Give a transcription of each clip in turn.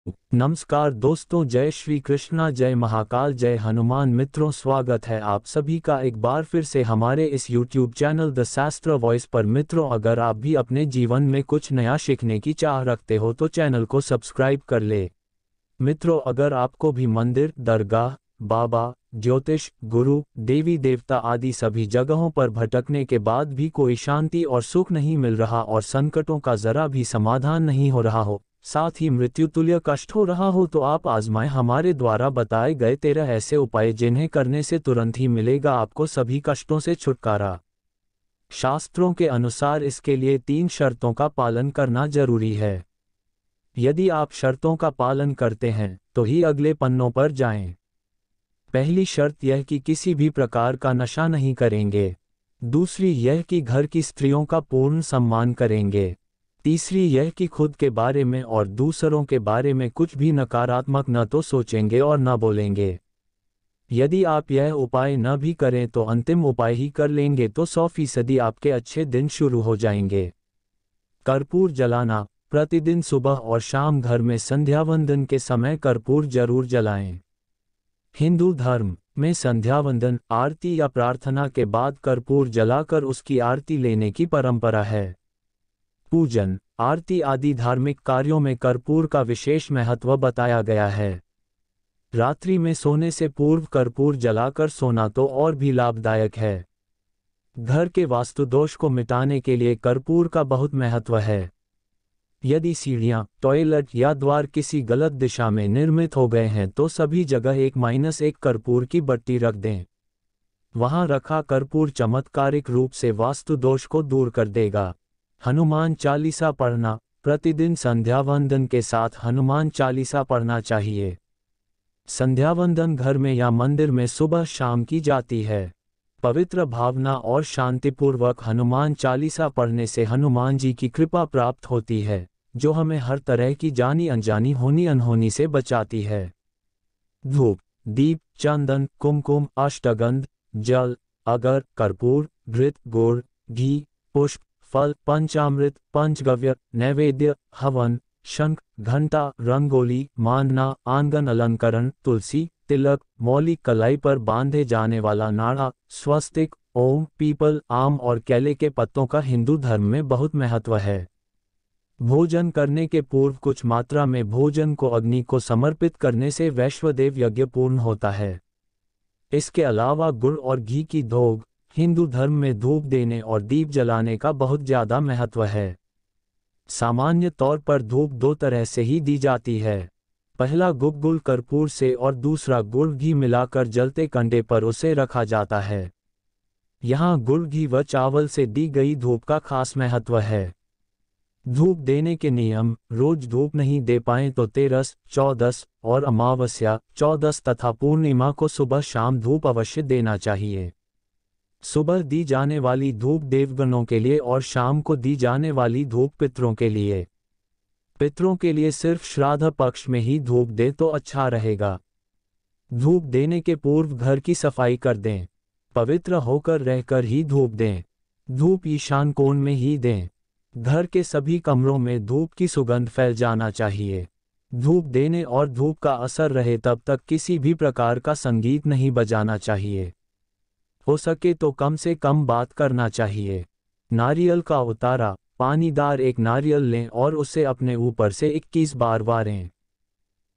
नमस्कार दोस्तों, जय श्री कृष्णा, जय महाकाल, जय हनुमान। मित्रों, स्वागत है आप सभी का एक बार फिर से हमारे इस YouTube चैनल द शास्त्र वॉइस पर। मित्रों, अगर आप भी अपने जीवन में कुछ नया सीखने की चाह रखते हो तो चैनल को सब्सक्राइब कर ले। मित्रों, अगर आपको भी मंदिर, दरगाह, बाबा, ज्योतिष, गुरु, देवी देवता आदि सभी जगहों पर भटकने के बाद भी कोई शांति और सुख नहीं मिल रहा और संकटों का जरा भी समाधान नहीं हो रहा हो, साथ ही मृत्युतुल्य कष्ट हो रहा हो, तो आप आजमाएं हमारे द्वारा बताए गए 13 ऐसे उपाय जिन्हें करने से तुरंत ही मिलेगा आपको सभी कष्टों से छुटकारा। शास्त्रों के अनुसार इसके लिए 3 शर्तों का पालन करना जरूरी है। यदि आप शर्तों का पालन करते हैं तो ही अगले पन्नों पर जाएं। पहली शर्त यह कि किसी भी प्रकार का नशा नहीं करेंगे। दूसरी यह कि घर की स्त्रियों का पूर्ण सम्मान करेंगे। तीसरी यह कि खुद के बारे में और दूसरों के बारे में कुछ भी नकारात्मक न तो सोचेंगे और न बोलेंगे। यदि आप यह उपाय न भी करें तो अंतिम उपाय ही कर लेंगे तो 100% आपके अच्छे दिन शुरू हो जाएंगे। कर्पूर जलाना। प्रतिदिन सुबह और शाम घर में संध्यावंदन के समय कर्पूर जरूर जलाएं। हिंदू धर्म में संध्यावंदन, आरती या प्रार्थना के बाद कर्पूर जलाकर उसकी आरती लेने की परंपरा है। पूजन, आरती आदि धार्मिक कार्यों में कर्पूर का विशेष महत्व बताया गया है। रात्रि में सोने से पूर्व कर्पूर जलाकर सोना तो और भी लाभदायक है। घर के वास्तु दोष को मिटाने के लिए कर्पूर का बहुत महत्व है। यदि सीढ़ियां, टॉयलेट या द्वार किसी गलत दिशा में निर्मित हो गए हैं तो सभी जगह 1-1 कर्पूर की बत्ती रख दें। वहां रखा कर्पूर चमत्कारिक रूप से वास्तु दोष को दूर कर देगा। हनुमान चालीसा पढ़ना। प्रतिदिन संध्यावंदन के साथ हनुमान चालीसा पढ़ना चाहिए। संध्यावंदन घर में या मंदिर में सुबह शाम की जाती है। पवित्र भावना और शांतिपूर्वक हनुमान चालीसा पढ़ने से हनुमान जी की कृपा प्राप्त होती है, जो हमें हर तरह की जानी अनजानी होनी अनहोनी से बचाती है। धूप, दीप, चंदन, कुमकुम, अष्टगंध, जल, अगर, कर्पूर, घृत, गुड़, घी, पुष्प, फल, पंचामृत, पंचगव्य, नैवेद्य, हवन, शंख, घंटा, रंगोली, मानना, आंगन अलंकरण, तुलसी, तिलक, मौली, कलाई पर बांधे जाने वाला नाड़ा, स्वस्तिक, ओम, पीपल, आम और केले के पत्तों का हिंदू धर्म में बहुत महत्व है। भोजन करने के पूर्व कुछ मात्रा में भोजन को अग्नि को समर्पित करने से वैश्वदेव यज्ञ पूर्ण होता है। इसके अलावा गुड़ और घी की धोग, हिंदू धर्म में धूप देने और दीप जलाने का बहुत ज्यादा महत्व है। सामान्य तौर पर धूप 2 तरह से ही दी जाती है। पहला गुग्गुल कर्पूर से और दूसरा गुड़ घी मिलाकर जलते कंडे पर उसे रखा जाता है। यहाँ गुड़ घी व चावल से दी गई धूप का खास महत्व है। धूप देने के नियम: रोज धूप नहीं दे पाएं तो 13, 14 और अमावस्या, 14 तथा पूर्णिमा को सुबह शाम धूप अवश्य देना चाहिए। सुबह दी जाने वाली धूप देवगणों के लिए और शाम को दी जाने वाली धूप पितरों के लिए। पितरों के लिए सिर्फ श्राद्ध पक्ष में ही धूप दे तो अच्छा रहेगा। धूप देने के पूर्व घर की सफाई कर दें। पवित्र होकर रहकर ही धूप दें। धूप ईशान कोण में ही दें। घर के सभी कमरों में धूप की सुगंध फैल जाना चाहिए। धूप देने और धूप का असर रहे तब तक किसी भी प्रकार का संगीत नहीं बजाना चाहिए। हो सके तो कम से कम बात करना चाहिए। नारियल का उतारा: पानीदार एक नारियल लें और उसे अपने ऊपर से 21 बार वारें।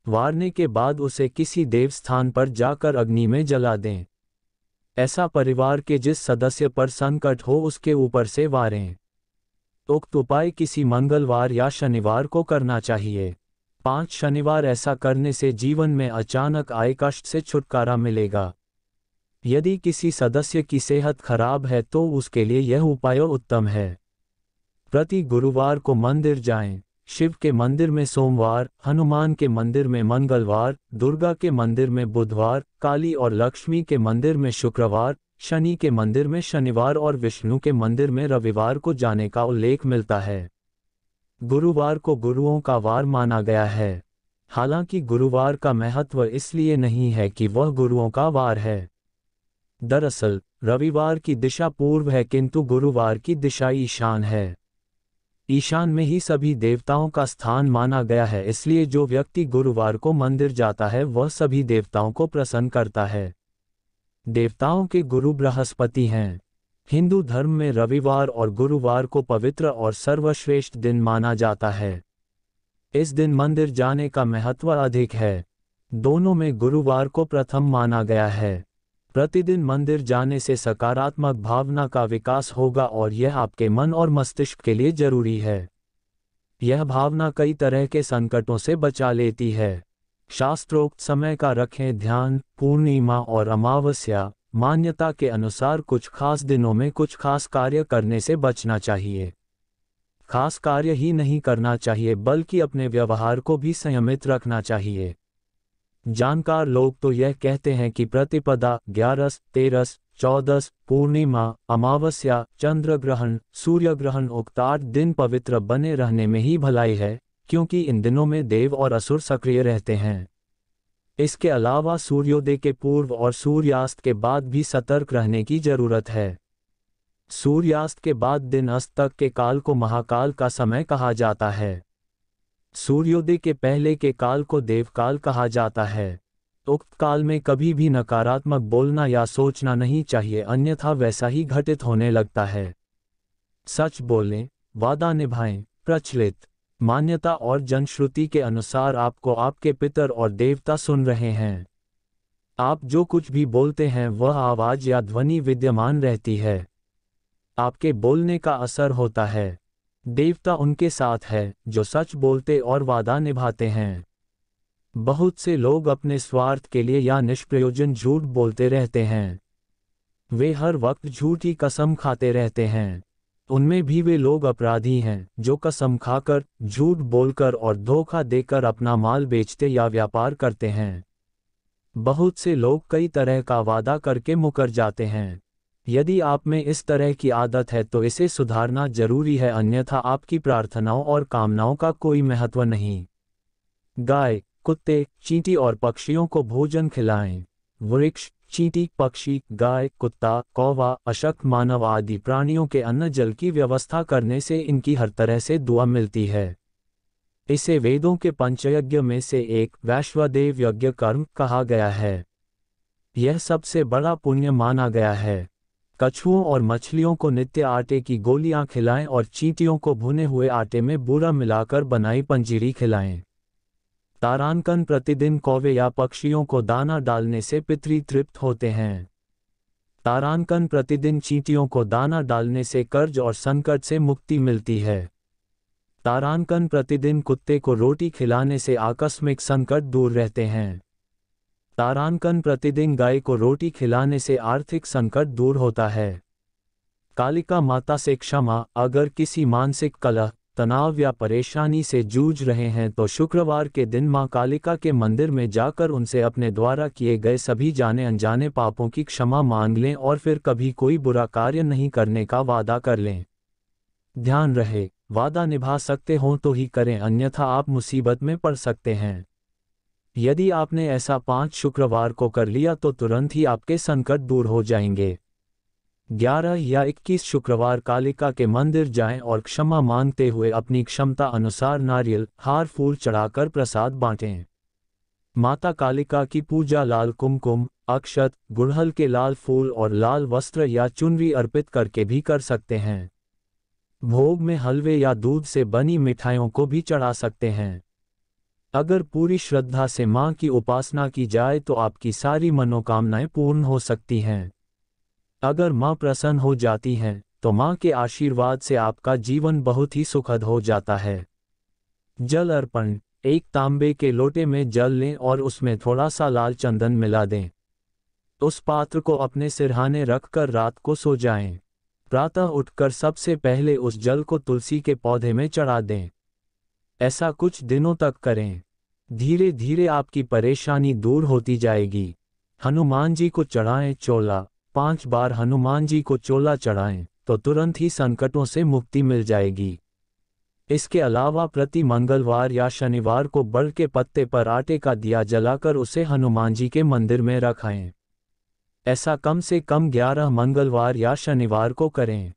वारने के बाद उसे किसी देव स्थान पर जाकर अग्नि में जला दें। ऐसा परिवार के जिस सदस्य पर संकट हो उसके ऊपर से वारें। उक्त उपाय किसी मंगलवार या शनिवार को करना चाहिए। 5 शनिवार ऐसा करने से जीवन में अचानक आए कष्ट से छुटकारा मिलेगा। यदि किसी सदस्य की सेहत खराब है तो उसके लिए यह उपाय उत्तम है। प्रति गुरुवार को मंदिर जाएं। शिव के मंदिर में सोमवार, हनुमान के मंदिर में मंगलवार, दुर्गा के मंदिर में बुधवार, काली और लक्ष्मी के मंदिर में शुक्रवार, शनि के मंदिर में शनिवार और विष्णु के मंदिर में रविवार को जाने का उल्लेख मिलता है। गुरुवार को गुरुओं का वार माना गया है। हालांकि गुरुवार का महत्व इसलिए नहीं है कि वह गुरुओं का वार है। दरअसल रविवार की दिशा पूर्व है किंतु गुरुवार की दिशा ईशान है। ईशान में ही सभी देवताओं का स्थान माना गया है, इसलिए जो व्यक्ति गुरुवार को मंदिर जाता है वह सभी देवताओं को प्रसन्न करता है। देवताओं के गुरु बृहस्पति हैं। हिंदू धर्म में रविवार और गुरुवार को पवित्र और सर्वश्रेष्ठ दिन माना जाता है। इस दिन मंदिर जाने का महत्व अधिक है। दोनों में गुरुवार को प्रथम माना गया है। प्रतिदिन मंदिर जाने से सकारात्मक भावना का विकास होगा और यह आपके मन और मस्तिष्क के लिए जरूरी है। यह भावना कई तरह के संकटों से बचा लेती है। शास्त्रोक्त समय का रखें ध्यान। पूर्णिमा और अमावस्या। मान्यता के अनुसार कुछ खास दिनों में कुछ खास कार्य करने से बचना चाहिए। खास कार्य ही नहीं करना चाहिए बल्कि अपने व्यवहार को भी संयमित रखना चाहिए। जानकार लोग तो यह कहते हैं कि प्रतिपदा, 11, 13, 14, पूर्णिमा, अमावस्या, चंद्र ग्रहण, सूर्य ग्रहण उक्त 8 दिन पवित्र बने रहने में ही भलाई है, क्योंकि इन दिनों में देव और असुर सक्रिय रहते हैं। इसके अलावा सूर्योदय के पूर्व और सूर्यास्त के बाद भी सतर्क रहने की जरूरत है। सूर्यास्त के बाद दिन अस्त तक के काल को महाकाल का समय कहा जाता है। सूर्योदय के पहले के काल को देवकाल कहा जाता है। उक्त काल में कभी भी नकारात्मक बोलना या सोचना नहीं चाहिए, अन्यथा वैसा ही घटित होने लगता है। सच बोलें, वादा निभाएं। प्रचलित मान्यता और जनश्रुति के अनुसार आपको आपके पितर और देवता सुन रहे हैं। आप जो कुछ भी बोलते हैं वह आवाज या ध्वनि विद्यमान रहती है। आपके बोलने का असर होता है। देवता उनके साथ है जो सच बोलते और वादा निभाते हैं। बहुत से लोग अपने स्वार्थ के लिए या निष्प्रयोजन झूठ बोलते रहते हैं। वे हर वक्त झूठी कसम खाते रहते हैं। उनमें भी वे लोग अपराधी हैं जो कसम खाकर, झूठ बोलकर और धोखा देकर अपना माल बेचते या व्यापार करते हैं। बहुत से लोग कई तरह का वादा करके मुकर जाते हैं। यदि आप में इस तरह की आदत है तो इसे सुधारना जरूरी है, अन्यथा आपकी प्रार्थनाओं और कामनाओं का कोई महत्व नहीं। गाय, कुत्ते, चींटी और पक्षियों को भोजन खिलाएं। वृक्ष, चींटी, पक्षी, गाय, कुत्ता, कौवा, अशक्त मानव आदि प्राणियों के अन्न जल की व्यवस्था करने से इनकी हर तरह से दुआ मिलती है। इसे वेदों के पंचयज्ञ में से एक वैश्वदेव यज्ञ कर्म कहा गया है। यह सबसे बड़ा पुण्य माना गया है। कछुओं और मछलियों को नित्य आटे की गोलियां खिलाएं और चींटियों को भुने हुए आटे में बूरा मिलाकर बनाई पंजीरी खिलाएं। तारांकन प्रतिदिन कौवे या पक्षियों को दाना डालने से पितृ तृप्त होते हैं। तारांकन प्रतिदिन चींटियों को दाना डालने से कर्ज और संकट से मुक्ति मिलती है। तारांकन प्रतिदिन कुत्ते को रोटी खिलाने से आकस्मिक संकट दूर रहते हैं। तारांकन प्रतिदिन गाय को रोटी खिलाने से आर्थिक संकट दूर होता है। कालिका माता से क्षमा। अगर किसी मानसिक कलह, तनाव या परेशानी से जूझ रहे हैं तो शुक्रवार के दिन मां कालिका के मंदिर में जाकर उनसे अपने द्वारा किए गए सभी जाने अनजाने पापों की क्षमा मांग लें और फिर कभी कोई बुरा कार्य नहीं करने का वादा कर लें। ध्यान रहे, वादा निभा सकते हों तो ही करें, अन्यथा आप मुसीबत में पड़ सकते हैं। यदि आपने ऐसा 5 शुक्रवार को कर लिया तो तुरंत ही आपके संकट दूर हो जाएंगे। 11 या 21 शुक्रवार कालिका के मंदिर जाएं और क्षमा मांगते हुए अपनी क्षमता अनुसार नारियल, हार, फूल चढ़ाकर प्रसाद बांटें। माता कालिका की पूजा लाल कुमकुम, अक्षत, गुड़हल के लाल फूल और लाल वस्त्र या चुनरी अर्पित करके भी कर सकते हैं। भोग में हलवे या दूध से बनी मिठाइयों को भी चढ़ा सकते हैं। अगर पूरी श्रद्धा से मां की उपासना की जाए तो आपकी सारी मनोकामनाएं पूर्ण हो सकती हैं। अगर मां प्रसन्न हो जाती हैं तो मां के आशीर्वाद से आपका जीवन बहुत ही सुखद हो जाता है। जल अर्पण। एक तांबे के लोटे में जल लें और उसमें थोड़ा सा लाल चंदन मिला दें। उस पात्र को अपने सिरहाने रखकर रात को सो जाएं। प्रातः उठकर सबसे पहले उस जल को तुलसी के पौधे में चढ़ा दें। ऐसा कुछ दिनों तक करें। धीरे धीरे आपकी परेशानी दूर होती जाएगी। हनुमान जी को चढ़ाएं चोला। 5 बार हनुमान जी को चोला चढ़ाएं तो तुरंत ही संकटों से मुक्ति मिल जाएगी। इसके अलावा प्रति मंगलवार या शनिवार को बड़ के पत्ते पर आटे का दिया जलाकर उसे हनुमान जी के मंदिर में रखाएं। ऐसा कम से कम 11 मंगलवार या शनिवार को करें।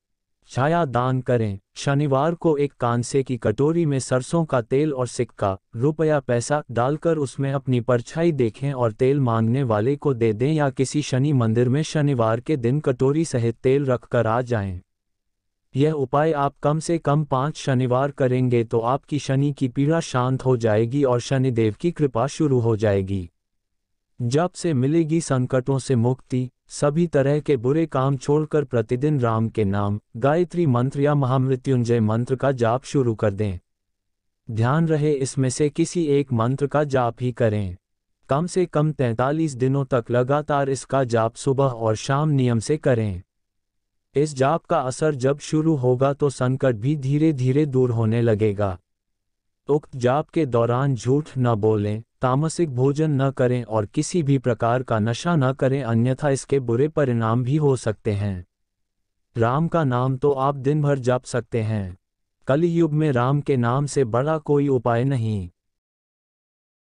छाया दान करें। शनिवार को एक कांसे की कटोरी में सरसों का तेल और सिक्का, रुपया पैसा डालकर उसमें अपनी परछाई देखें और तेल मांगने वाले को दे दें या किसी शनि मंदिर में शनिवार के दिन कटोरी सहित तेल रखकर आ जाएं। यह उपाय आप कम से कम 5 शनिवार करेंगे तो आपकी शनि की पीड़ा शांत हो जाएगी और शनिदेव की कृपा शुरू हो जाएगी। जप से मिलेगी संकटों से मुक्ति। सभी तरह के बुरे काम छोड़कर प्रतिदिन राम के नाम, गायत्री मंत्र या महामृत्युंजय मंत्र का जाप शुरू कर दें। ध्यान रहे इसमें से किसी एक मंत्र का जाप ही करें। कम से कम 43 दिनों तक लगातार इसका जाप सुबह और शाम नियम से करें। इस जाप का असर जब शुरू होगा तो संकट भी धीरे धीरे दूर होने लगेगा। उक्त जाप के दौरान झूठ न बोलें, तामसिक भोजन न करें और किसी भी प्रकार का नशा न करें, अन्यथा इसके बुरे परिणाम भी हो सकते हैं। राम का नाम तो आप दिन भर जप सकते हैं। कलयुग में राम के नाम से बड़ा कोई उपाय नहीं।